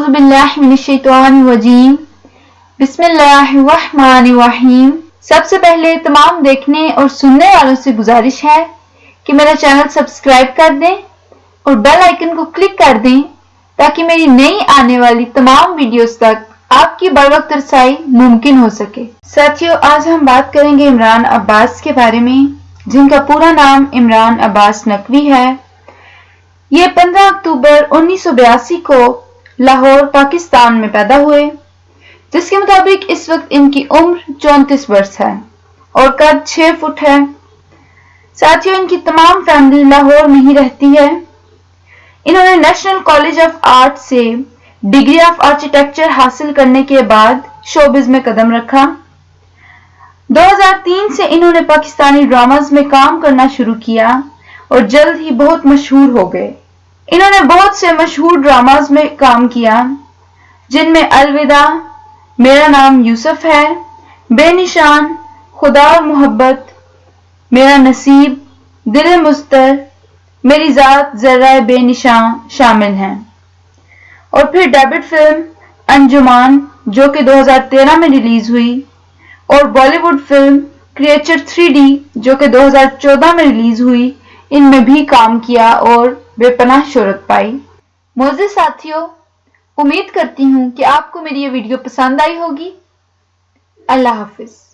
अऊज़ु बिल्लाहि मिनश्शैतानिर्रजीम बिस्मिल्लाहिर्रहमानिर्रहीम। सबसे पहले तमाम देखने और सुनने वालों से गुजारिश है कि मेरा चैनल सब्सक्राइब कर दें और बेल आइकन को क्लिक कर दें ताकि मेरी नई आने वाली तमाम वीडियोस तक आपकी बरवक्त रसाई मुमकिन हो सके। साथियों, आज हम बात करेंगे इमरान अब्बास के बारे में, जिनका पूरा नाम इमरान अब्बास नकवी है। ये 15 अक्टूबर 1982 को लाहौर पाकिस्तान में पैदा हुए, जिसके मुताबिक इस वक्त इनकी उम्र 34 वर्ष है और कद 6 फुट है। साथियों, इनकी तमाम फैमिली लाहौर में ही रहती है। इन्होंने नेशनल कॉलेज ऑफ आर्ट से डिग्री ऑफ आर्किटेक्चर हासिल करने के बाद शोबिज में कदम रखा। 2003 से इन्होंने पाकिस्तानी ड्रामाज में काम करना शुरू किया और जल्द ही बहुत मशहूर हो गए। इन्होंने बहुत से मशहूर ड्रामाज में काम किया, जिनमें अलविदा, मेरा नाम यूसुफ है, बेनिशान, खुदा और मोहब्बत, मेरा नसीब, दिल मुस्तर, मेरी जात जर्रा बेनिशान शामिल हैं। और फिर डेब्यू फिल्म अंजुमान, जो कि 2013 में रिलीज हुई, और बॉलीवुड फिल्म क्रिएचर 3D, जो कि 2014 में रिलीज हुई, इनमें भी काम किया और बेपनाह शोहरत पाई। मोअज़्ज़िज़ साथियों, उम्मीद करती हूँ कि आपको मेरी ये वीडियो पसंद आई होगी। अल्लाह हाफिज।